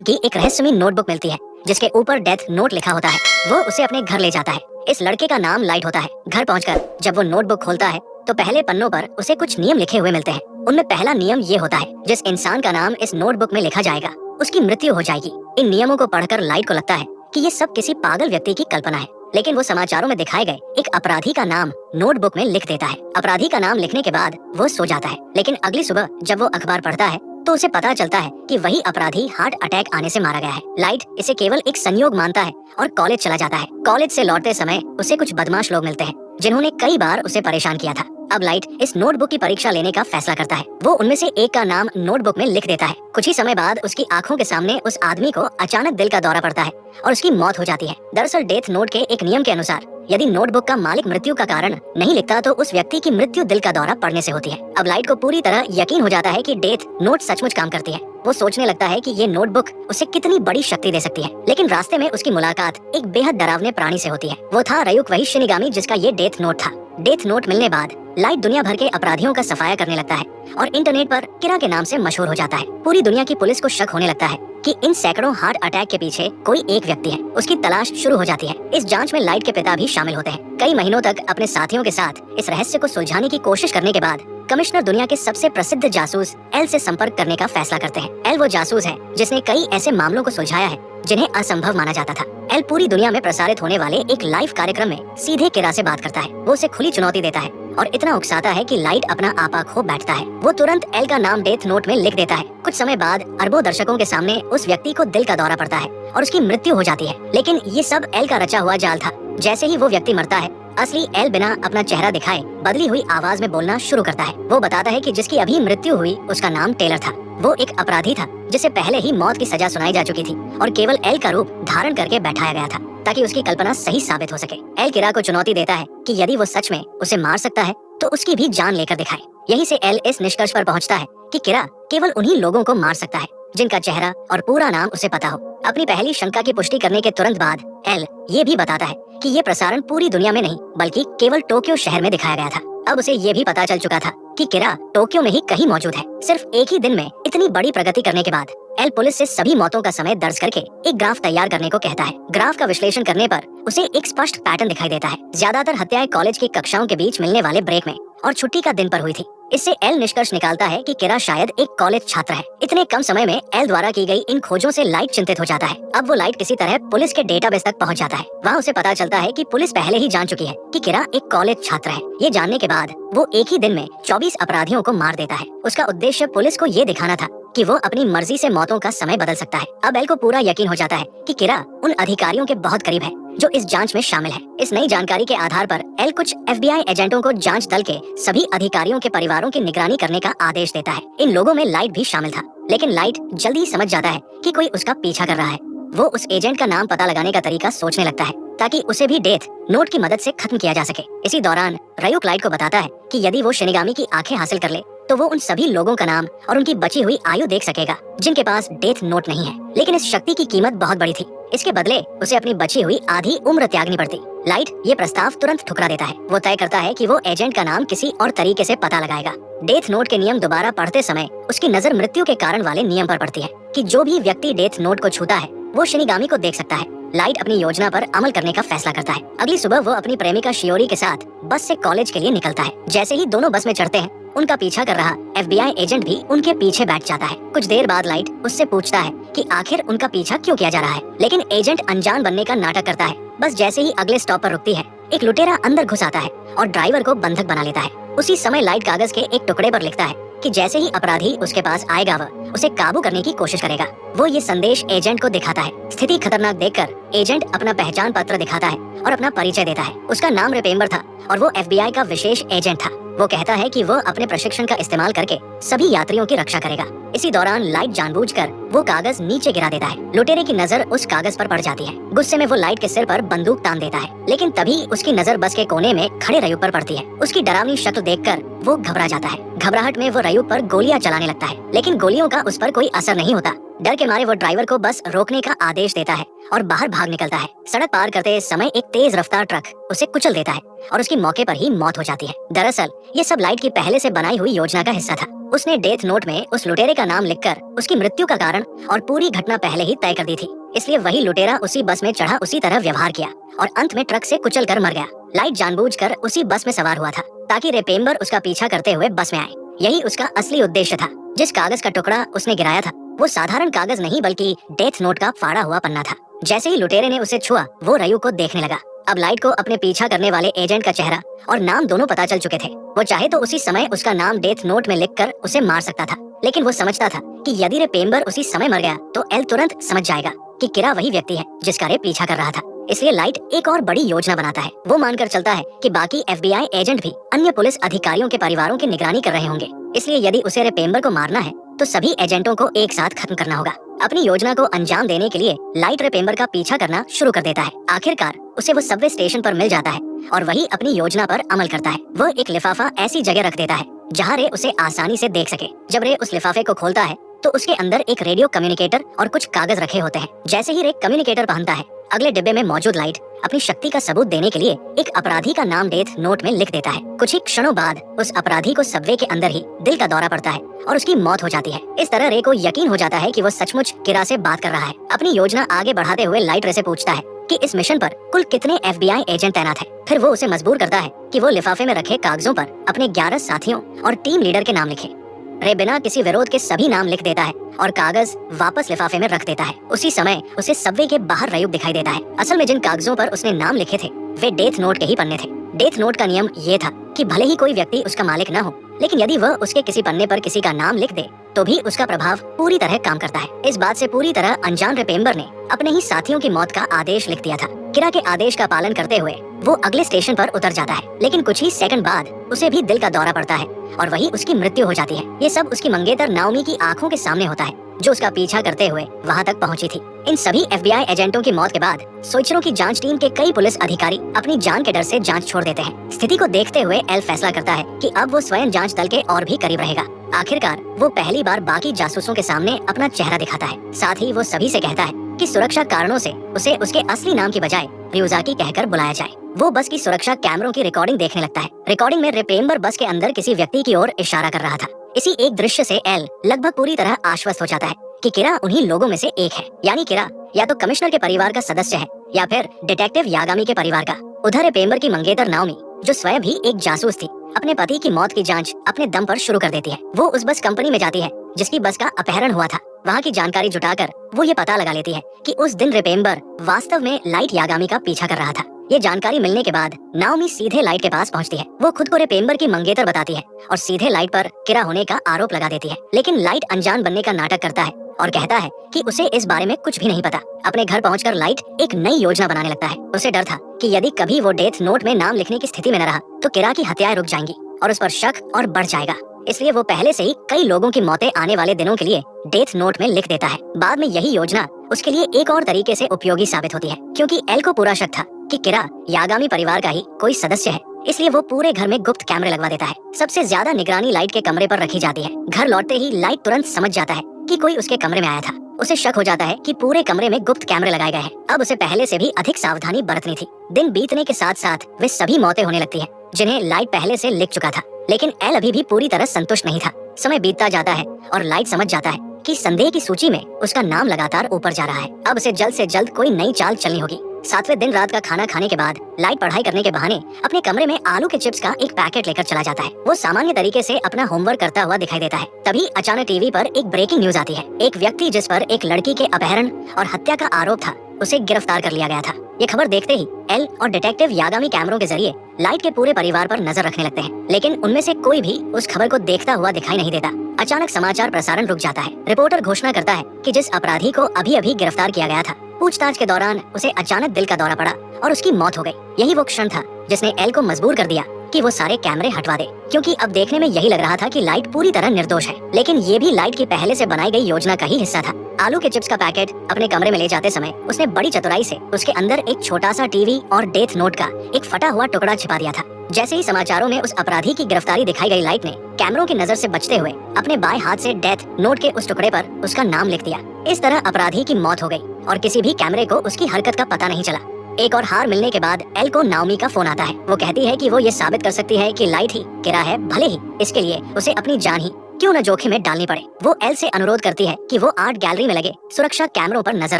कि एक रहस्यमयी नोटबुक मिलती है जिसके ऊपर डेथ नोट लिखा होता है। वो उसे अपने घर ले जाता है। इस लड़के का नाम लाइट होता है। घर पहुंचकर जब वो नोटबुक खोलता है तो पहले पन्नों पर उसे कुछ नियम लिखे हुए मिलते हैं। उनमें पहला नियम ये होता है, जिस इंसान का नाम इस नोटबुक में लिखा जाएगा उसकी मृत्यु हो जाएगी। इन नियमों को पढ़कर लाइट को लगता है कि ये सब किसी पागल व्यक्ति की कल्पना है, लेकिन वो समाचारों में दिखाए गए एक अपराधी का नाम नोटबुक में लिख देता है। अपराधी का नाम लिखने के बाद वो सो जाता है, लेकिन अगली सुबह जब वो अखबार पढ़ता है तो उसे पता चलता है कि वही अपराधी हार्ट अटैक आने से मारा गया है। लाइट इसे केवल एक संयोग मानता है और कॉलेज चला जाता है। कॉलेज से लौटते समय उसे कुछ बदमाश लोग मिलते हैं जिन्होंने कई बार उसे परेशान किया था। अब लाइट इस नोटबुक की परीक्षा लेने का फैसला करता है। वो उनमें से एक का नाम नोटबुक में लिख देता है। कुछ ही समय बाद उसकी आंखों के सामने उस आदमी को अचानक दिल का दौरा पड़ता है और उसकी मौत हो जाती है। दरअसल डेथ नोट के एक नियम के अनुसार यदि नोटबुक का मालिक मृत्यु का कारण नहीं लिखता तो उस व्यक्ति की मृत्यु दिल का दौरा पड़ने से होती है। अब लाइट को पूरी तरह यकीन हो जाता है कि डेथ नोट सचमुच काम करती है। वो सोचने लगता है कि ये नोटबुक उसे कितनी बड़ी शक्ति दे सकती है, लेकिन रास्ते में उसकी मुलाकात एक बेहद डरावने प्राणी से होती है। वो था रयुक, वही शिनिगामी जिसका ये डेथ नोट था। डेथ नोट मिलने बाद लाइट दुनिया भर के अपराधियों का सफाया करने लगता है और इंटरनेट पर किरा के नाम से मशहूर हो जाता है। पूरी दुनिया की पुलिस को शक होने लगता है कि इन सैकड़ों हार्ट अटैक के पीछे कोई एक व्यक्ति है। उसकी तलाश शुरू हो जाती है। इस जांच में लाइट के पिता भी शामिल होते हैं। कई महीनों तक अपने साथियों के साथ इस रहस्य को सुलझाने की कोशिश करने के बाद कमिश्नर दुनिया के सबसे प्रसिद्ध जासूस एल से संपर्क करने का फैसला करते हैं। एल वो जासूस है जिसने कई ऐसे मामलों को सुलझाया है जिन्हें असंभव माना जाता था। एल पूरी दुनिया में प्रसारित होने वाले एक लाइव कार्यक्रम में सीधे किरा से बात करता है। वो उसे खुली चुनौती देता है और इतना उकसाता है कि लाइट अपना आपा खो बैठता है। वो तुरंत एल का नाम डेथ नोट में लिख देता है। कुछ समय बाद अरबों दर्शकों के सामने उस व्यक्ति को दिल का दौरा पड़ता है और उसकी मृत्यु हो जाती है। लेकिन ये सब एल का रचा हुआ जाल था। जैसे ही वो व्यक्ति मरता है, असली एल बिना अपना चेहरा दिखाए बदली हुई आवाज में बोलना शुरू करता है। वो बताता है कि जिसकी अभी मृत्यु हुई उसका नाम टेलर था। वो एक अपराधी था जिसे पहले ही मौत की सजा सुनाई जा चुकी थी और केवल एल का रूप धारण करके बैठाया गया था ताकि उसकी कल्पना सही साबित हो सके। एल किरा को चुनौती देता है कि यदि वो सच में उसे मार सकता है तो उसकी भी जान लेकर दिखाए। यहीं से एल इस निष्कर्ष पर पहुंचता है कि किरा केवल उन्हीं लोगों को मार सकता है जिनका चेहरा और पूरा नाम उसे पता हो। अपनी पहली शंका की पुष्टि करने के तुरंत बाद एल ये भी बताता है कि ये प्रसारण पूरी दुनिया में नहीं बल्कि केवल टोक्यो शहर में दिखाया गया था। अब उसे ये भी पता चल चुका था कि किरा टोक्यो में ही कहीं मौजूद है। सिर्फ एक ही दिन में इतनी बड़ी प्रगति करने के बाद एल पुलिस से सभी मौतों का समय दर्ज करके एक ग्राफ तैयार करने को कहता है। ग्राफ का विश्लेषण करने पर उसे एक स्पष्ट पैटर्न दिखाई देता है। ज्यादातर हत्याएं कॉलेज की कक्षाओं के बीच मिलने वाले ब्रेक में और छुट्टी का दिन पर हुई थी। इससे एल निष्कर्ष निकालता है कि किरा शायद एक कॉलेज छात्र है। इतने कम समय में एल द्वारा की गई इन खोजों से लाइट चिंतित हो जाता है। अब वो लाइट किसी तरह पुलिस के डेटाबेस तक पहुंच जाता है। वहाँ उसे पता चलता है कि पुलिस पहले ही जान चुकी है कि किरा एक कॉलेज छात्र है। ये जानने के बाद वो एक ही दिन में 24 अपराधियों को मार देता है। उसका उद्देश्य पुलिस को ये दिखाना था कि वो अपनी मर्जी से मौतों का समय बदल सकता है। अब एल को पूरा यकीन हो जाता है कि किरा उन अधिकारियों के बहुत करीब है जो इस जांच में शामिल है। इस नई जानकारी के आधार पर एल कुछ एफबीआई एजेंटों को जांच दल के सभी अधिकारियों के परिवारों की निगरानी करने का आदेश देता है। इन लोगों में लाइट भी शामिल था, लेकिन लाइट जल्दी ही समझ जाता है कि कोई उसका पीछा कर रहा है। वो उस एजेंट का नाम पता लगाने का तरीका सोचने लगता है ताकि उसे भी डेथ नोट की मदद से खत्म किया जा सके। इसी दौरान रयुक लाइट को बताता है कि यदि वो शिनिगामी की आंखें हासिल कर ले तो वो उन सभी लोगों का नाम और उनकी बची हुई आयु देख सकेगा जिनके पास डेथ नोट नहीं है। लेकिन इस शक्ति की कीमत बहुत बड़ी थी। इसके बदले उसे अपनी बची हुई आधी उम्र त्यागनी पड़ती। लाइट ये प्रस्ताव तुरंत ठुकरा देता है। वो तय करता है कि वो एजेंट का नाम किसी और तरीके से पता लगाएगा। डेथ नोट के नियम दोबारा पढ़ते समय उसकी नजर मृत्यु के कारण वाले नियम पर पड़ती है कि जो भी व्यक्ति डेथ नोट को छूता है वो शिनिगामी को देख सकता है। लाइट अपनी योजना पर अमल करने का फैसला करता है। अगली सुबह वो अपनी प्रेमिका शियोरी के साथ बस से कॉलेज के लिए निकलता है। जैसे ही दोनों बस में चढ़ते हैं उनका पीछा कर रहा एफबीआई एजेंट भी उनके पीछे बैठ जाता है। कुछ देर बाद लाइट उससे पूछता है कि आखिर उनका पीछा क्यों किया जा रहा है, लेकिन एजेंट अनजान बनने का नाटक करता है। बस जैसे ही अगले स्टॉप पर रुकती है एक लुटेरा अंदर घुस आता है और ड्राइवर को बंधक बना लेता है। उसी समय लाइट कागज के एक टुकड़े पर लिखता है कि जैसे ही अपराधी उसके पास आएगा वह उसे काबू करने की कोशिश करेगा। वो ये संदेश एजेंट को दिखाता है। स्थिति खतरनाक देखकर एजेंट अपना पहचान पत्र दिखाता है और अपना परिचय देता है। उसका नाम रिपेम्बर था और वो एफबीआई का विशेष एजेंट था। वो कहता है कि वो अपने प्रशिक्षण का इस्तेमाल करके सभी यात्रियों की रक्षा करेगा। इसी दौरान लाइट जानबूझकर वो कागज नीचे गिरा देता है। लुटेरे की नजर उस कागज पर पड़ जाती है। गुस्से में वो लाइट के सिर पर बंदूक तान देता है, लेकिन तभी उसकी नजर बस के कोने में खड़े रयुक पर पड़ती है। उसकी डरावनी शक्ल देखकर वो घबरा जाता है। घबराहट में वो रयुक पर गोलियां चलाने लगता है, लेकिन गोलियों का उस पर कोई असर नहीं होता। डर के मारे वो ड्राइवर को बस रोकने का आदेश देता है और बाहर भाग निकलता है। सड़क पार करते समय एक तेज रफ्तार ट्रक उसे कुचल देता है और उसकी मौके पर ही मौत हो जाती है। दरअसल ये सब लाइट की पहले से बनाई हुई योजना का हिस्सा था। उसने डेथ नोट में उस लुटेरे का नाम लिखकर उसकी मृत्यु का कारण और पूरी घटना पहले ही तय कर दी थी। इसलिए वही लुटेरा उसी बस में चढ़ा उसी तरह व्यवहार किया और अंत में ट्रक से कुचल कर मर गया। लाइट जानबूझकर उसी बस में सवार हुआ था ताकि रेपेम्बर उसका पीछा करते हुए बस में आए। यही उसका असली उद्देश्य था। जिस कागज का टुकड़ा उसने गिराया था वो साधारण कागज नहीं बल्कि डेथ नोट का फाड़ा हुआ पन्ना था। जैसे ही लुटेरे ने उसे छुआ वो रयू को देखने लगा। अब लाइट को अपने पीछा करने वाले एजेंट का चेहरा और नाम दोनों पता चल चुके थे। वो चाहे तो उसी समय उसका नाम डेथ नोट में लिखकर उसे मार सकता था, लेकिन वो समझता था कि यदि रेपेम्बर उसी समय मर गया तो एल तुरंत समझ जाएगा कि किरा वही व्यक्ति है जिसका रे पीछा कर रहा था। इसलिए लाइट एक और बड़ी योजना बनाता है। वो मानकर चलता है कि बाकी FBI एजेंट भी अन्य पुलिस अधिकारियों के परिवारों की निगरानी कर रहे होंगे। इसलिए यदि उसे रेपेम्बर को मारना है तो सभी एजेंटों को एक साथ खत्म करना होगा। अपनी योजना को अंजाम देने के लिए लाइट रेपेम्बर का पीछा करना शुरू कर देता है। आखिरकार उसे वो सबवे स्टेशन पर मिल जाता है और वही अपनी योजना पर अमल करता है। वो एक लिफाफा ऐसी जगह रख देता है जहाँ रे उसे आसानी से देख सके। जब रे उस लिफाफे को खोलता है तो उसके अंदर एक रेडियो कम्युनिकेटर और कुछ कागज रखे होते हैं। जैसे ही रे कम्युनिकेटर पहनता है अगले डिब्बे में मौजूद लाइट अपनी शक्ति का सबूत देने के लिए एक अपराधी का नाम डेथ नोट में लिख देता है। कुछ ही क्षणों बाद उस अपराधी को सबवे के अंदर ही दिल का दौरा पड़ता है और उसकी मौत हो जाती है। इस तरह रे को यकीन हो जाता है कि वो सचमुच किरा से बात कर रहा है। अपनी योजना आगे बढ़ाते हुए लाइट रे से पूछता है कि इस मिशन पर कुल कितने FBI एजेंट तैनात हैं। फिर वो उसे मजबूर करता है कि वो लिफाफे में रखे कागजों पर अपने 11 साथियों और टीम लीडर के नाम लिखे। रे बिना किसी विरोध के सभी नाम लिख देता है और कागज वापस लिफाफे में रख देता है। उसी समय उसे सबवे के बाहर रयूप दिखाई देता है। असल में जिन कागजों पर उसने नाम लिखे थे वे डेथ नोट के ही पन्ने थे। डेथ नोट का नियम ये था कि भले ही कोई व्यक्ति उसका मालिक न हो, लेकिन यदि वह उसके किसी पन्ने पर किसी का नाम लिख दे तो भी उसका प्रभाव पूरी तरह काम करता है। इस बात से पूरी तरह अनजान रेपेम्बर ने अपने ही साथियों की मौत का आदेश लिख दिया था। किरा के आदेश का पालन करते हुए वो अगले स्टेशन पर उतर जाता है, लेकिन कुछ ही सेकंड बाद उसे भी दिल का दौरा पड़ता है और वही उसकी मृत्यु हो जाती है। ये सब उसकी मंगेतर नाओमी की आंखों के सामने होता है जो उसका पीछा करते हुए वहाँ तक पहुँची थी। इन सभी FBI एजेंटों की मौत के बाद सोइचिरो की जांच टीम के कई पुलिस अधिकारी अपनी जान के डर से जांच छोड़ देते हैं। स्थिति को देखते हुए एल फैसला करता है कि अब वो स्वयं जांच दल के और भी करीब रहेगा। आखिरकार वो पहली बार बाकी जासूसों के सामने अपना चेहरा दिखाता है। साथ ही वो सभी से कहता है कि सुरक्षा कारणों से उसे उसके असली नाम की बजाय रियोजाकी कहकर बुलाया जाए। वो बस की सुरक्षा कैमरों की रिकॉर्डिंग देखने लगता है। रिकॉर्डिंग में रेपेम्बर बस के अंदर किसी व्यक्ति की ओर इशारा कर रहा था। इसी एक दृश्य से एल लगभग पूरी तरह आश्वस्त हो जाता है कि किरा उन्हीं लोगों में से एक है। यानी किरा या तो कमिश्नर के परिवार का सदस्य है या फिर डिटेक्टिव यागामी के परिवार का। उधर रेपेम्बर की मंगेतर नाओमी जो स्वयं भी एक जासूस थी अपने पति की मौत की जांच अपने दम पर शुरू कर देती है। वो उस बस कंपनी में जाती है जिसकी बस का अपहरण हुआ था। वहाँ की जानकारी जुटाकर वो ये पता लगा लेती है कि उस दिन रेपेम्बर वास्तव में लाइट यागामी का पीछा कर रहा था। ये जानकारी मिलने के बाद नाओमी सीधे लाइट के पास पहुंचती है। वो खुद को रेपेम्बर की मंगेतर बताती है और सीधे लाइट पर किरा होने का आरोप लगा देती है, लेकिन लाइट अनजान बनने का नाटक करता है और कहता है कि उसे इस बारे में कुछ भी नहीं पता। अपने घर पहुंचकर लाइट एक नई योजना बनाने लगता है। उसे डर था कि यदि कभी वो डेथ नोट में नाम लिखने की स्थिति में न रहा तो किरा की हत्याएं रुक जाएंगी और उस पर शक और बढ़ जाएगा। इसलिए वो पहले से ही कई लोगों की मौतें आने वाले दिनों के लिए डेथ नोट में लिख देता है। बाद में यही योजना उसके लिए एक और तरीके से उपयोगी साबित होती है, क्योंकि एल को पूरा शक था कि किरा यागामी परिवार का ही कोई सदस्य है। इसलिए वो पूरे घर में गुप्त कैमरे लगवा देता है। सबसे ज्यादा निगरानी लाइट के कमरे पर रखी जाती है। घर लौटते ही लाइट तुरंत समझ जाता है कि कोई उसके कमरे में आया था। उसे शक हो जाता है कि पूरे कमरे में गुप्त कैमरे लगाए गए हैं। अब उसे पहले से भी अधिक सावधानी बरतनी थी। दिन बीतने के साथ साथ वे सभी मौतें होने लगती है जिन्हें लाइट पहले से लिख चुका था, लेकिन एल अभी भी पूरी तरह संतुष्ट नहीं था। समय बीतता जाता है और लाइट समझ जाता है कि संदेह की सूची में उसका नाम लगातार ऊपर जा रहा है। अब उसे जल्द से जल्द कोई नई चाल चलनी होगी। 7वें दिन रात का खाना खाने के बाद लाइट पढ़ाई करने के बहाने अपने कमरे में आलू के चिप्स का एक पैकेट लेकर चला जाता है। वो सामान्य तरीके से अपना होमवर्क करता हुआ दिखाई देता है। तभी अचानक टीवी पर एक ब्रेकिंग न्यूज आती है। एक व्यक्ति जिस पर एक लड़की के अपहरण और हत्या का आरोप था उसे गिरफ्तार कर लिया गया था। ये खबर देखते ही एल और डिटेक्टिव यागामी कैमरों के जरिए लाइट के पूरे परिवार पर नजर रखने लगते हैं, लेकिन उनमें से कोई भी उस खबर को देखता हुआ दिखाई नहीं देता। अचानक समाचार प्रसारण रुक जाता है। रिपोर्टर घोषणा करता है कि जिस अपराधी को अभी अभी गिरफ्तार किया गया था, पूछताछ के दौरान उसे अचानक दिल का दौरा पड़ा और उसकी मौत हो गई। यही वो क्षण था जिसने एल को मजबूर कर दिया कि वो सारे कैमरे हटवा दे, क्योंकि अब देखने में यही लग रहा था कि लाइट पूरी तरह निर्दोष है। लेकिन ये भी लाइट की पहले से बनाई गई योजना का ही हिस्सा था। आलू के चिप्स का पैकेट अपने कमरे में ले जाते समय उसने बड़ी चतुराई से उसके अंदर एक छोटा सा टीवी और डेथ नोट का एक फटा हुआ टुकड़ा छिपा दिया था। जैसे ही समाचारों में उस अपराधी की गिरफ्तारी दिखाई गई, लाइट ने कैमरों की नजर से बचते हुए अपने बाएं हाथ से डेथ नोट के उस टुकड़े पर उसका नाम लिख दिया। इस तरह अपराधी की मौत हो गई और किसी भी कैमरे को उसकी हरकत का पता नहीं चला। एक और हार मिलने के बाद एल को नाओमी का फोन आता है। वो कहती है कि वो ये साबित कर सकती है कि लाइट ही किरा है, भले ही इसके लिए उसे अपनी जान ही क्यों न जोखिम में डालनी पड़े। वो एल से अनुरोध करती है कि वो आर्ट गैलरी में लगे सुरक्षा कैमरों पर नजर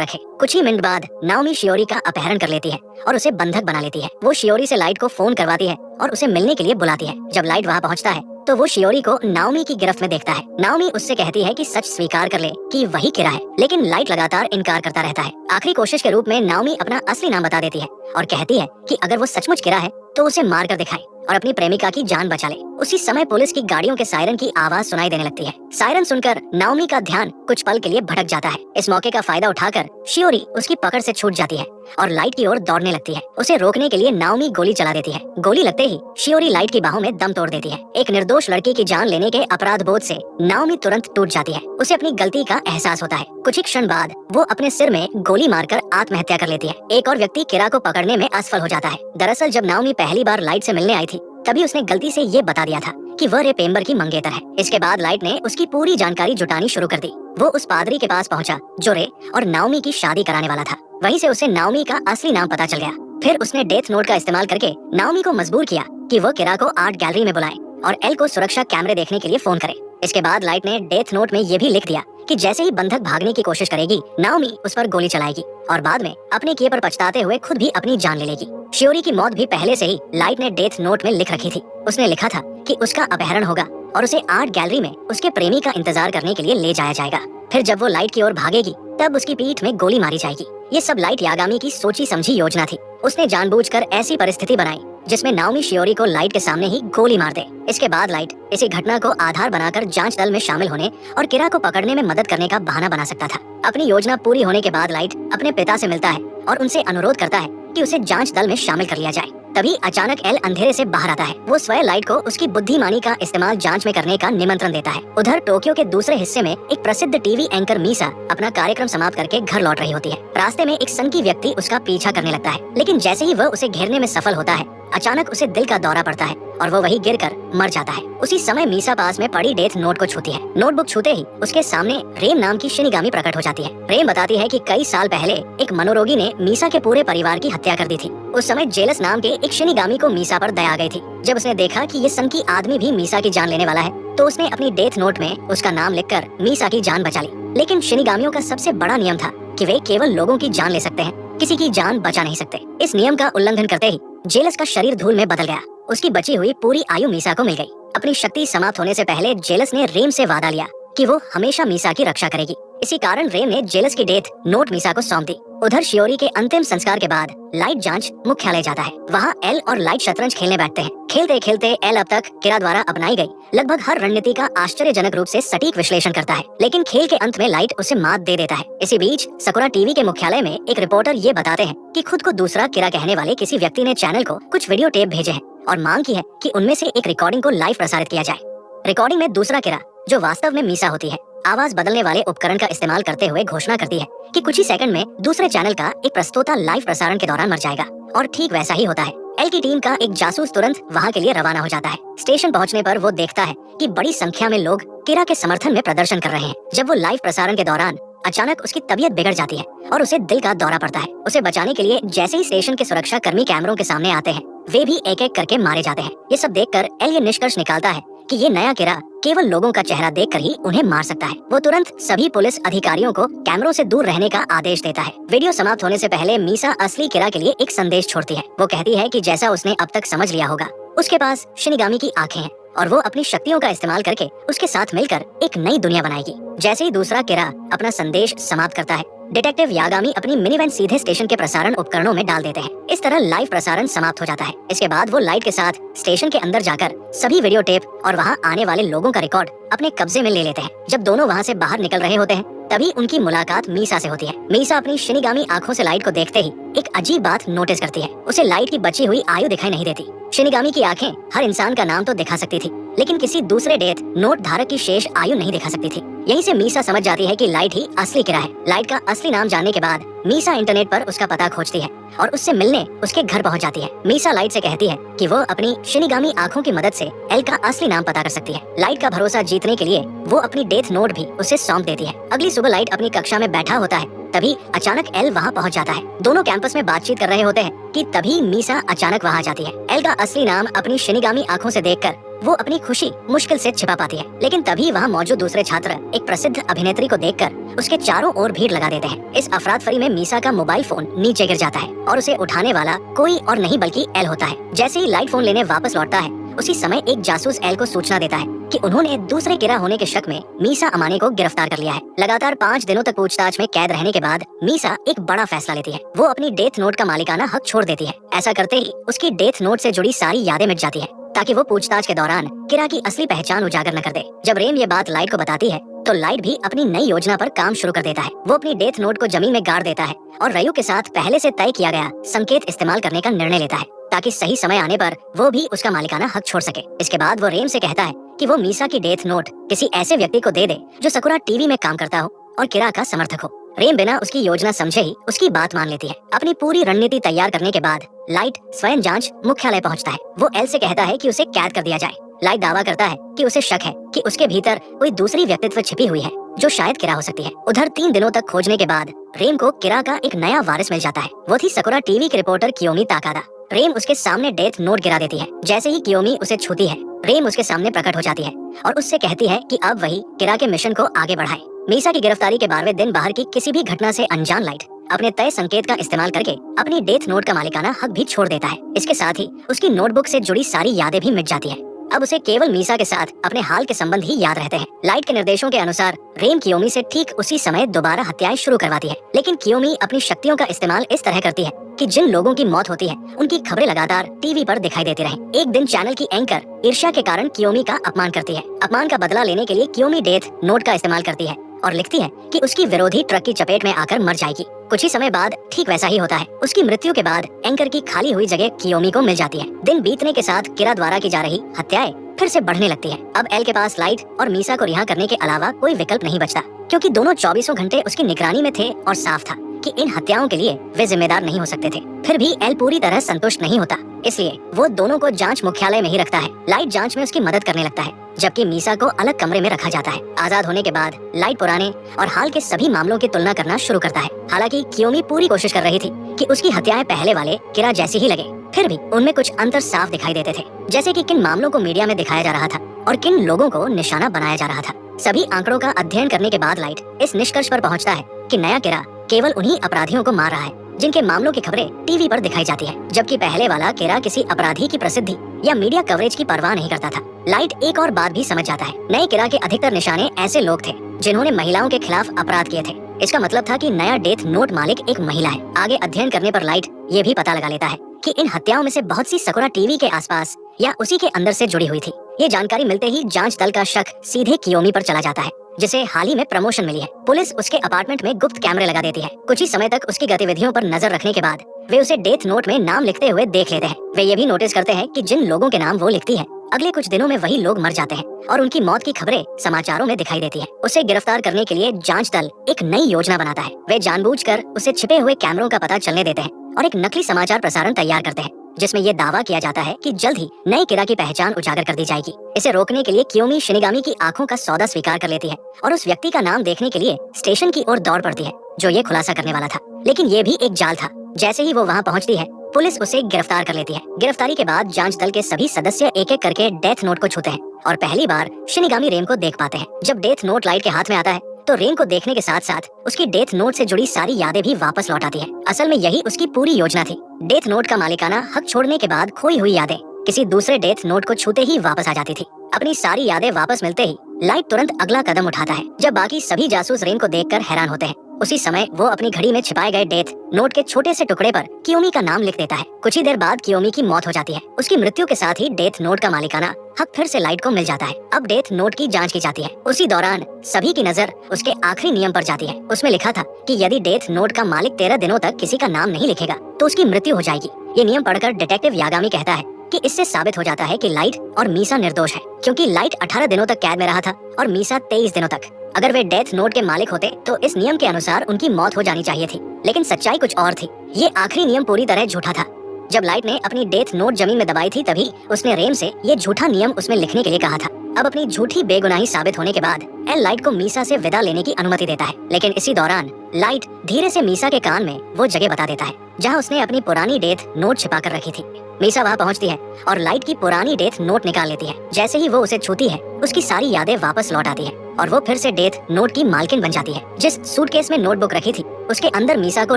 रखे। कुछ ही मिनट बाद नाओमी शियोरी का अपहरण कर लेती है और उसे बंधक बना लेती है। वो शियोरी से लाइट को फोन करवाती है और उसे मिलने के लिए बुलाती है। जब लाइट वहाँ पहुँचता है तो वो शियोरी को नाओमी की गिरफ्त में देखता है। नाओमी उससे कहती है कि सच स्वीकार कर ले कि वही किरा है, लेकिन लाइट लगातार इनकार करता रहता है। आखिरी कोशिश के रूप में नाओमी अपना असली नाम बता देती है और कहती है कि अगर वो सचमुच किरा है तो उसे मार कर दिखाए और अपनी प्रेमिका की जान बचा ले। उसी समय पुलिस की गाड़ियों के सायरन की आवाज सुनाई देने लगती है। सायरन सुनकर नाओमी का ध्यान कुछ पल के लिए भटक जाता है। इस मौके का फायदा उठाकर शियोरी उसकी पकड़ से छूट जाती है और लाइट की ओर दौड़ने लगती है। उसे रोकने के लिए नाओमी गोली चला देती है। गोली लगते ही शियोरी लाइट की बाहों में दम तोड़ देती है। एक निर्दोष लड़की की जान लेने के अपराध बोध से नाओमी तुरंत टूट जाती है। उसे अपनी गलती का एहसास होता है। कुछ ही क्षण बाद वो अपने सिर में गोली मारकर आत्महत्या कर लेती है। एक और व्यक्ति किरा को पकड़ने में असफल हो जाता है। दरअसल जब नाओमी पहली बार लाइट से मिलने आई थी तभी उसने गलती से ये बता दिया था कि वह रेपेम्बर की मंगेतर है। इसके बाद लाइट ने उसकी पूरी जानकारी जुटानी शुरू कर दी। वो उस पादरी के पास पहुंचा जो रे और नाओमी की शादी कराने वाला था। वहीं से उसे नाओमी का असली नाम पता चल गया। फिर उसने डेथ नोट का इस्तेमाल करके नाओमी को मजबूर किया कि वो किरा को आर्ट गैलरी में बुलाए और एल को सुरक्षा कैमरे देखने के लिए फोन करे। इसके बाद लाइट ने डेथ नोट में ये भी लिख दिया कि जैसे ही बंधक भागने की कोशिश करेगी नाओमी उस पर गोली चलाएगी और बाद में अपने किए पर पछताते हुए खुद भी अपनी जान ले लेगी। शियोरी की मौत भी पहले से ही लाइट ने डेथ नोट में लिख रखी थी। उसने लिखा था कि उसका अपहरण होगा और उसे आर्ट गैलरी में उसके प्रेमी का इंतजार करने के लिए ले जाया जाएगा। फिर जब वो लाइट की ओर भागेगी तब उसकी पीठ में गोली मारी जाएगी। ये सब लाइट यागामी की सोची समझी योजना थी। उसने जानबूझकर ऐसी परिस्थिति बनाई जिसमें नाओमी शियोरी को लाइट के सामने ही गोली मार दे। इसके बाद लाइट इसी घटना को आधार बनाकर जांच दल में शामिल होने और किरा को पकड़ने में मदद करने का बहाना बना सकता था। अपनी योजना पूरी होने के बाद लाइट अपने पिता से मिलता है और उनसे अनुरोध करता है कि उसे जांच दल में शामिल कर लिया जाए। तभी अचानक एल अंधेरे से बाहर आता है। वो स्वयं लाइट को उसकी बुद्धिमानी का इस्तेमाल जांच में करने का निमंत्रण देता है। उधर टोक्यो के दूसरे हिस्से में एक प्रसिद्ध टीवी एंकर मीसा अपना कार्यक्रम समाप्त करके घर लौट रही होती है। रास्ते में एक सनकी व्यक्ति उसका पीछा करने लगता है, लेकिन जैसे ही वह उसे घेरने में सफल होता है अचानक उसे दिल का दौरा पड़ता है और वो वहीं गिरकर मर जाता है। उसी समय मीसा पास में पड़ी डेथ नोट को छूती है। नोटबुक छूते ही उसके सामने रेम नाम की शिनिगामी प्रकट हो जाती है। रेम बताती है कि कई साल पहले एक मनोरोगी ने मीसा के पूरे परिवार की हत्या कर दी थी। उस समय जेलस नाम के एक शिनिगामी को मीसा पर दया आ गई थी। जब उसने देखा कि ये सनकी आदमी भी मीसा की जान लेने वाला है तो उसने अपनी डेथ नोट में उसका नाम लिखकर मीसा की जान बचा ली। लेकिन शिनिगामियों का सबसे बड़ा नियम था कि वे केवल लोगों की जान ले सकते हैं, किसी की जान बचा नहीं सकते। इस नियम का उल्लंघन करते ही जेलस का शरीर धूल में बदल गया। उसकी बची हुई पूरी आयु मीसा को मिल गई। अपनी शक्ति समाप्त होने से पहले जेलस ने रेम से वादा लिया कि वो हमेशा मीसा की रक्षा करेगी। इसी कारण रेम ने जेलस की डेथ नोट मीसा को सौंप दी। उधर शियोरी के अंतिम संस्कार के बाद लाइट जांच मुख्यालय जाता है। वहाँ एल और लाइट शतरंज खेलने बैठते हैं। खेलते खेलते एल अब तक किरा द्वारा अपनाई गई लगभग हर रणनीति का आश्चर्यजनक रूप से सटीक विश्लेषण करता है, लेकिन खेल के अंत में लाइट उसे मात दे देता है। इसी बीच सकुरा टीवी के मुख्यालय में एक रिपोर्टर ये बताते हैं कि खुद को दूसरा किरा कहने वाले किसी व्यक्ति ने चैनल को कुछ वीडियो टेप भेजे हैं और मांग की है कि उनमें से एक रिकॉर्डिंग को लाइव प्रसारित किया जाए। रिकॉर्डिंग में दूसरा किरा, जो वास्तव में मीसा होती है, आवाज बदलने वाले उपकरण का इस्तेमाल करते हुए घोषणा करती है कि कुछ ही सेकंड में दूसरे चैनल का एक प्रस्तोता लाइव प्रसारण के दौरान मर जाएगा। और ठीक वैसा ही होता है। एल की टीम का एक जासूस तुरंत वहाँ के लिए रवाना हो जाता है। स्टेशन पहुँचने पर वो देखता है कि बड़ी संख्या में लोग किरा के समर्थन में प्रदर्शन कर रहे हैं। जब वो लाइव प्रसारण के दौरान अचानक उसकी तबीयत बिगड़ जाती है और उसे दिल का दौरा पड़ता है। उसे बचाने के लिए जैसे ही स्टेशन के सुरक्षा कर्मी कैमरों के सामने आते हैं वे भी एक एक करके मारे जाते हैं। ये सब देखकर एल ये निष्कर्ष निकालता है कि ये नया किरा केवल लोगों का चेहरा देखकर ही उन्हें मार सकता है। वो तुरंत सभी पुलिस अधिकारियों को कैमरों से दूर रहने का आदेश देता है। वीडियो समाप्त होने से पहले मीसा असली किरा के लिए एक संदेश छोड़ती है। वो कहती है कि जैसा उसने अब तक समझ लिया होगा, उसके पास शिनिगामी की आंखें हैं और वो अपनी शक्तियों का इस्तेमाल करके उसके साथ मिलकर एक नई दुनिया बनाएगी। जैसे ही दूसरा किरा अपना संदेश समाप्त करता है, डिटेक्टिव यागामी अपनी मिनीवैन सीधे स्टेशन के प्रसारण उपकरणों में डाल देते हैं। इस तरह लाइव प्रसारण समाप्त हो जाता है। इसके बाद वो लाइट के साथ स्टेशन के अंदर जाकर सभी वीडियो टेप और वहाँ आने वाले लोगों का रिकॉर्ड अपने कब्जे में ले लेते हैं। जब दोनों वहाँ से बाहर निकल रहे होते हैं तभी उनकी मुलाकात मीसा से होती है। मीसा अपनी शिनिगामी आंखों से लाइट को देखते ही एक अजीब बात नोटिस करती है। उसे लाइट की बची हुई आयु दिखाई नहीं देती। शिनिगामी की आंखें हर इंसान का नाम तो दिखा सकती थी, लेकिन किसी दूसरे डेथ नोट धारक की शेष आयु नहीं दिखा सकती थी। यहीं से मीसा समझ जाती है कि लाइट ही असली किरा है। लाइट का असली नाम जानने के बाद मीसा इंटरनेट पर उसका पता खोजती है और उससे मिलने उसके घर पहुंच जाती है। मीसा लाइट से कहती है कि वो अपनी शिनिगामी आंखों की मदद से एल का असली नाम पता कर सकती है। लाइट का भरोसा जीतने के लिए वो अपनी डेथ नोट भी उसे सौंप देती है। अगली सुबह लाइट अपनी कक्षा में बैठा होता है, तभी अचानक एल वहाँ पहुँच जाता है। दोनों कैंपस में बातचीत कर रहे होते हैं कि तभी मीसा अचानक वहाँ जाती है। एल का असली नाम अपनी शिनिगामी आंखों से देखकर वो अपनी खुशी मुश्किल से छिपा पाती है। लेकिन तभी वहाँ मौजूद दूसरे छात्र एक प्रसिद्ध अभिनेत्री को देखकर उसके चारों ओर भीड़ लगा देते हैं। इस अफरात फरी में मीसा का मोबाइल फोन नीचे गिर जाता है और उसे उठाने वाला कोई और नहीं बल्कि एल होता है। जैसे ही लाइट फोन लेने वापस लौटता है, उसी समय एक जासूस एल को सूचना देता है कि उन्होंने दूसरे किरा होने के शक में मीसा अमानी को गिरफ्तार कर लिया है। लगातार 5 दिनों तक पूछताछ में कैद रहने के बाद मीसा एक बड़ा फैसला लेती है। वो अपनी डेथ नोट का मालिकाना हक छोड़ देती है। ऐसा करते ही उसकी डेथ नोट से जुड़ी सारी यादें मिट जाती है, ताकि वो पूछताछ के दौरान किरा की असली पहचान उजागर न कर दे। जब रेम ये बात लाइट को बताती है, तो लाइट भी अपनी नई योजना पर काम शुरू कर देता है। वो अपनी डेथ नोट को जमीन में गाड़ देता है और रयू के साथ पहले से तय किया गया संकेत इस्तेमाल करने का निर्णय लेता है, ताकि सही समय आने पर वो भी उसका मालिकाना हक छोड़ सके। इसके बाद वो रेम से कहता है कि वो मीसा की डेथ नोट किसी ऐसे व्यक्ति को दे दे जो सकुरा टीवी में काम करता हो और किरा का समर्थक हो। रेम बिना उसकी योजना समझे ही उसकी बात मान लेती है। अपनी पूरी रणनीति तैयार करने के बाद लाइट स्वयं जांच मुख्यालय पहुंचता है। वो एल से कहता है कि उसे कैद कर दिया जाए। लाइट दावा करता है कि उसे शक है कि उसके भीतर कोई दूसरी व्यक्तित्व छिपी हुई है जो शायद किरा हो सकती है। उधर 3 दिनों तक खोजने के बाद रेम को किरा का एक नया वारिस मिल जाता है। वो थी सकुरा टीवी की रिपोर्टर कियोमी ताकादा। रेम उसके सामने डेथ नोट गिरा देती है। जैसे ही कियोमी उसे छूती है, रेम उसके सामने प्रकट हो जाती है और उससे कहती है कि अब वही किरा के मिशन को आगे बढ़ाए। मीसा की गिरफ्तारी के 12वें दिन बाहर की किसी भी घटना से अनजान लाइट अपने तय संकेत का इस्तेमाल करके अपनी डेथ नोट का मालिकाना हक भी छोड़ देता है। इसके साथ ही उसकी नोटबुक से जुड़ी सारी यादें भी मिट जाती हैं। अब उसे केवल मीसा के साथ अपने हाल के संबंध ही याद रहते हैं। लाइट के निर्देशों के अनुसार रेम कियोमी से ठीक उसी समय दोबारा हत्याएं शुरू करवाती है। लेकिन कियोमी अपनी शक्तियों का इस्तेमाल इस तरह करती है कि जिन लोगों की मौत होती है उनकी खबरें लगातार टीवी पर दिखाई देती रहें। एक दिन चैनल की एंकर ईर्ष्या के कारण कियोमी का अपमान करती है। अपमान का बदला लेने के लिए कियोमी डेथ नोट का इस्तेमाल करती है और लिखती है कि उसकी विरोधी ट्रक की चपेट में आकर मर जाएगी। कुछ ही समय बाद ठीक वैसा ही होता है। उसकी मृत्यु के बाद एंकर की खाली हुई जगह कियोमी को मिल जाती है। दिन बीतने के साथ किरा द्वारा की जा रही हत्याएं फिर से बढ़ने लगती है। अब एल के पास लाइट और मीसा को रिहा करने के अलावा कोई विकल्प नहीं बचता, क्योंकि दोनों 24 घंटे उसकी निगरानी में थे और साफ था कि इन हत्याओं के लिए वे जिम्मेदार नहीं हो सकते थे। फिर भी एल पूरी तरह संतुष्ट नहीं होता, इसलिए वो दोनों को जांच मुख्यालय में ही रखता है। लाइट जांच में उसकी मदद करने लगता है, जबकि मीसा को अलग कमरे में रखा जाता है। आजाद होने के बाद लाइट पुराने और हाल के सभी मामलों की तुलना करना शुरू करता है। हालांकि कियोमी पूरी कोशिश कर रही थी कि उसकी हत्याएं पहले वाले किरा जैसी ही लगे, फिर भी उनमें कुछ अंतर साफ दिखाई देते थे, जैसे कि किन मामलों को मीडिया में दिखाया जा रहा था और किन लोगों को निशाना बनाया जा रहा था। सभी आंकड़ों का अध्ययन करने के बाद लाइट इस निष्कर्ष पर पहुंचता है कि नया किरा केवल उन्हीं अपराधियों को मार रहा है जिनके मामलों की खबरें टीवी पर दिखाई जाती है, जबकि पहले वाला किरा किसी अपराधी की प्रसिद्धि या मीडिया कवरेज की परवाह नहीं करता था। लाइट एक और बात भी समझ जाता है, नए किरा के अधिकतर निशाने ऐसे लोग थे जिन्होंने महिलाओं के खिलाफ अपराध किए थे। इसका मतलब था कि नया डेथ नोट मालिक एक महिला है। आगे अध्ययन करने पर लाइट ये भी पता लगा लेता है कि इन हत्याओं में से बहुत सी सकुरा टीवी के आसपास या उसी के अंदर से जुड़ी हुई थी। ये जानकारी मिलते ही जांच दल का शक सीधे कियोमी पर चला जाता है, जिसे हाल ही में प्रमोशन मिली है। पुलिस उसके अपार्टमेंट में गुप्त कैमरे लगा देती है। कुछ ही समय तक उसकी गतिविधियों पर नजर रखने के बाद वे उसे डेथ नोट में नाम लिखते हुए देख लेते हैं। वे ये भी नोटिस करते हैं कि जिन लोगों के नाम वो लिखती है, अगले कुछ दिनों में वही लोग मर जाते हैं और उनकी मौत की खबरें समाचारों में दिखाई देती है। उसे गिरफ्तार करने के लिए जांच दल एक नई योजना बनाता है। वे जानबूझकर उसे छिपे हुए कैमरों का पता चलने देते हैं और एक नकली समाचार प्रसारण तैयार करते हैं, जिसमें ये दावा किया जाता है कि जल्द ही नए किरा की पहचान उजागर कर दी जाएगी। इसे रोकने के लिए कियोमी शिनिगामी की आंखों का सौदा स्वीकार कर लेती है और उस व्यक्ति का नाम देखने के लिए स्टेशन की ओर दौड़ पड़ती है जो ये खुलासा करने वाला था। लेकिन ये भी एक जाल था। जैसे ही वो वहाँ पहुँचती है, पुलिस उसे गिरफ्तार कर लेती है। गिरफ्तारी के बाद जांच दल के सभी सदस्य एक एक करके डेथ नोट को छूते हैं और पहली बार शिनिगामी रेम को देख पाते हैं। जब डेथ नोट लाइट के हाथ में आता है, तो रेम को देखने के साथ साथ उसकी डेथ नोट से जुड़ी सारी यादें भी वापस लौट आती है। असल में यही उसकी पूरी योजना थी। डेथ नोट का मालिकाना हक छोड़ने के बाद खोई हुई यादें किसी दूसरे डेथ नोट को छूते ही वापस आ जाती थी। अपनी सारी यादें वापस मिलते ही लाइट तुरंत अगला कदम उठाता है। जब बाकी सभी जासूस रेम को देखकर हैरान होते हैं, उसी समय वो अपनी घड़ी में छिपाए गए डेथ नोट के छोटे से टुकड़े पर कियोमी का नाम लिख देता है। कुछ ही देर बाद कियोमी की मौत हो जाती है। उसकी मृत्यु के साथ ही डेथ नोट का मालिकाना हक फिर से लाइट को मिल जाता है। अब डेथ नोट की जांच की जाती है। उसी दौरान सभी की नजर उसके आखिरी नियम पर जाती है। उसमें लिखा था कि यदि डेथ नोट का मालिक 13 दिनों तक किसी का नाम नहीं लिखेगा तो उसकी मृत्यु हो जाएगी। ये नियम पढ़कर डिटेक्टिव यागामी कहता है कि इससे साबित हो जाता है कि लाइट और मीसा निर्दोष है, क्योंकि लाइट 18 दिनों तक कैद में रहा था और मीसा 23 दिनों तक। अगर वे डेथ नोट के मालिक होते तो इस नियम के अनुसार उनकी मौत हो जानी चाहिए थी, लेकिन सच्चाई कुछ और थी। ये आखिरी नियम पूरी तरह झूठा था। जब लाइट ने अपनी डेथ नोट जमीन में दबाई थी, तभी उसने रेम से ये झूठा नियम उसमें लिखने के लिए कहा था। अब अपनी झूठी बेगुनाही साबित होने के बाद एल लाइट को मीसा से विदा लेने की अनुमति देता है, लेकिन इसी दौरान लाइट धीरे से मीसा के कान में वो जगह बता देता है जहाँ उसने अपनी पुरानी डेथ नोट छिपा कर रखी थी। मीसा वहाँ पहुँचती है और लाइट की पुरानी डेथ नोट निकाल लेती है। जैसे ही वो उसे छूती है, उसकी सारी यादें वापस लौट आती है और वो फिर से डेथ नोट की मालकिन बन जाती है। जिस सूटकेस में नोटबुक रखी थी, उसके अंदर मीसा को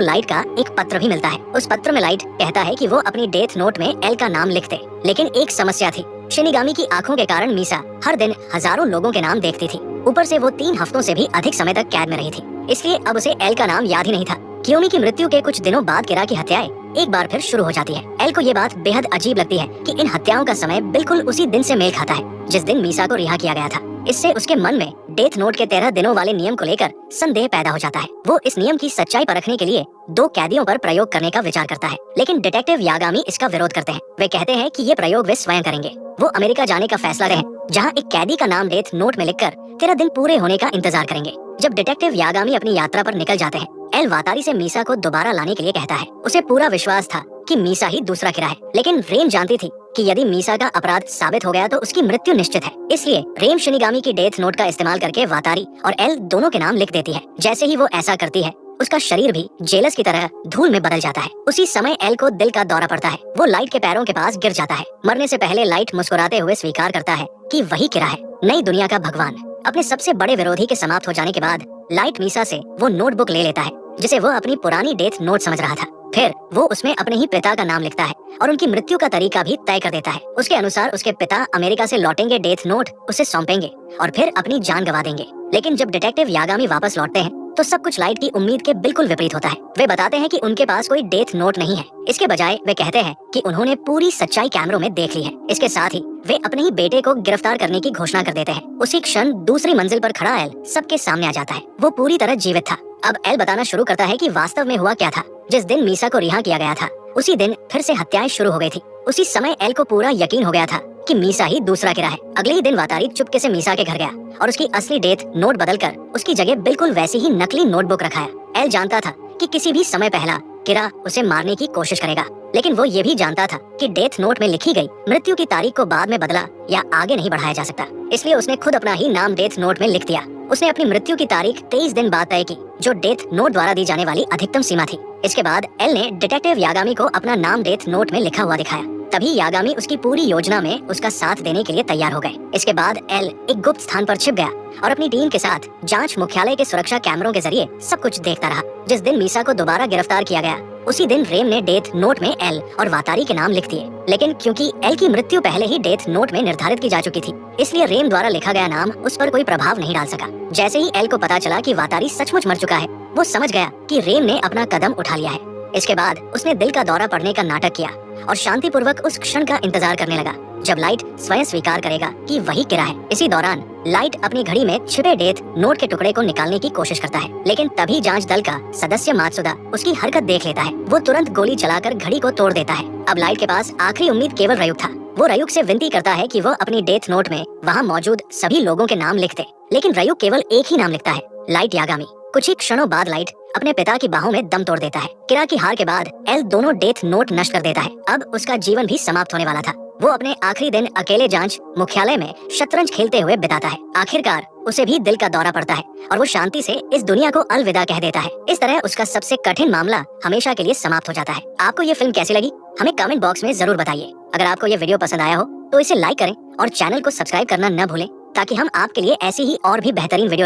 लाइट का एक पत्र भी मिलता है। उस पत्र में लाइट कहता है कि वो अपनी डेथ नोट में एल का नाम लिख दे, लेकिन एक समस्या थी। शिनिगामी की आंखों के कारण मीसा हर दिन हजारों लोगों के नाम देखती थी। ऊपर से वो 3 हफ्तों से भी अधिक समय तक कैद में रही थी, इसलिए अब उसे एल का नाम याद ही नहीं था। कियोमी की मृत्यु के कुछ दिनों बाद किरा की हत्याएं एक बार फिर शुरू हो जाती है। एल को ये बात बेहद अजीब लगती है कि इन हत्याओं का समय बिल्कुल उसी दिन से मेल खाता है जिस दिन मीसा को रिहा किया गया था। इससे उसके मन में डेथ नोट के 13 दिनों वाले नियम को लेकर संदेह पैदा हो जाता है। वो इस नियम की सच्चाई परखने के लिए 2 कैदियों पर प्रयोग करने का विचार करता है, लेकिन डिटेक्टिव यागामी इसका विरोध करते हैं। वे कहते हैं कि ये प्रयोग वे स्वयं करेंगे। वो अमेरिका जाने का फैसला लें, जहाँ एक कैदी का नाम डेथ नोट में लिखकर 13 दिन पूरे होने का इंतजार करेंगे। जब डिटेक्टिव यागामी अपनी यात्रा पर निकल जाते हैं, एल वातारी से मीसा को दोबारा लाने के लिए कहता है। उसे पूरा विश्वास था कि मीसा ही दूसरा किरा है, लेकिन रेम जानती थी कि यदि मीसा का अपराध साबित हो गया तो उसकी मृत्यु निश्चित है। इसलिए रेम शिनिगामी की डेथ नोट का इस्तेमाल करके वातारी और एल दोनों के नाम लिख देती है। जैसे ही वो ऐसा करती है, उसका शरीर भी जेलस की तरह धूल में बदल जाता है। उसी समय एल को दिल का दौरा पड़ता है। वो लाइट के पैरों के पास गिर जाता है। मरने से पहले लाइट मुस्कुराते हुए स्वीकार करता है कि वही किरा है, नई दुनिया का भगवान। अपने सबसे बड़े विरोधी के समाप्त हो जाने के बाद लाइट मीसा से वो नोटबुक ले लेता है, जिसे वो अपनी पुरानी डेथ नोट समझ रहा था। फिर वो उसमें अपने ही पिता का नाम लिखता है और उनकी मृत्यु का तरीका भी तय कर देता है। उसके अनुसार उसके पिता अमेरिका से लौटेंगे, डेथ नोट उसे सौंपेंगे और फिर अपनी जान गंवा देंगे। लेकिन जब डिटेक्टिव यागामी वापस लौटते हैं तो सब कुछ लाइट की उम्मीद के बिल्कुल विपरीत होता है। वे बताते हैं कि उनके पास कोई डेथ नोट नहीं है। इसके बजाय वे कहते हैं कि उन्होंने पूरी सच्चाई कैमरों में देख ली है। इसके साथ ही वे अपने ही बेटे को गिरफ्तार करने की घोषणा कर देते हैं। उसी क्षण दूसरी मंजिल पर खड़ा एल सबके सामने आ जाता है। वो पूरी तरह जीवित था। अब एल बताना शुरू करता है कि वास्तव में हुआ क्या था। जिस दिन मीसा को रिहा किया गया था, उसी दिन फिर से हत्याएं शुरू हो गई थी। उसी समय एल को पूरा यकीन हो गया था कि मीसा ही दूसरा किरा है। अगले ही दिन वातारी चुपके से मीसा के घर गया और उसकी असली डेथ नोट बदलकर उसकी जगह बिल्कुल वैसी ही नकली नोटबुक रखाया। एल जानता था कि किसी भी समय पहला किरा उसे मारने की कोशिश करेगा, लेकिन वो ये भी जानता था कि डेथ नोट में लिखी गई मृत्यु की तारीख को बाद में बदला या आगे नहीं बढ़ाया जा सकता। इसलिए उसने खुद अपना ही नाम डेथ नोट में लिख दिया। उसने अपनी मृत्यु की तारीख 23 दिन बाद तय की, जो डेथ नोट द्वारा दी जाने वाली अधिकतम सीमा थी। इसके बाद एल ने डिटेक्टिव यागामी को अपना नाम डेथ नोट में लिखा हुआ दिखाया। तभी यागामी उसकी पूरी योजना में उसका साथ देने के लिए तैयार हो गए। इसके बाद एल एक गुप्त स्थान पर छिप गया और अपनी टीम के साथ जांच मुख्यालय के सुरक्षा कैमरों के जरिए सब कुछ देखता रहा। जिस दिन मीसा को दोबारा गिरफ्तार किया गया, उसी दिन रेम ने डेथ नोट में एल और वातारी के नाम लिख दिए। लेकिन क्योंकि एल की मृत्यु पहले ही डेथ नोट में निर्धारित की जा चुकी थी, इसलिए रेम द्वारा लिखा गया नाम उस पर कोई प्रभाव नहीं डाल सका। जैसे ही एल को पता चला कि वातारी सचमुच मर चुका है, वो समझ गया कि रेम ने अपना कदम उठा लिया है। इसके बाद उसने दिल का दौरा पड़ने का नाटक किया और शांतिपूर्वक उस क्षण का इंतजार करने लगा जब लाइट स्वयं स्वीकार करेगा कि वही किरा है। इसी दौरान लाइट अपनी घड़ी में छिपे डेथ नोट के टुकड़े को निकालने की कोशिश करता है, लेकिन तभी जांच दल का सदस्य मात्सुदा उसकी हरकत देख लेता है। वो तुरंत गोली चलाकर घड़ी को तोड़ देता है। अब लाइट के पास आखिरी उम्मीद केवल रयुक था। वो रयुक से विनती करता है कि वो अपनी डेथ नोट में वहाँ मौजूद सभी लोगों के नाम लिख दे, लेकिन रयुक केवल एक ही नाम लिखता है, लाइट यागामी। कुछ ही क्षणों बाद लाइट अपने पिता की बाहों में दम तोड़ देता है। किरा की हार के बाद एल दोनों डेथ नोट नष्ट कर देता है। अब उसका जीवन भी समाप्त होने वाला था। वो अपने आखिरी दिन अकेले जांच मुख्यालय में शतरंज खेलते हुए बिताता है। आखिरकार उसे भी दिल का दौरा पड़ता है और वो शांति से इस दुनिया को अलविदा कह देता है। इस तरह उसका सबसे कठिन मामला हमेशा के लिए समाप्त हो जाता है। आपको ये फिल्म कैसी लगी, हमें कमेंट बॉक्स में जरूर बताइए। अगर आपको ये वीडियो पसंद आया हो तो इसे लाइक करें और चैनल को सब्सक्राइब करना न भूलें, ताकि हम आपके लिए ऐसी ही और भी बेहतरीन वीडियो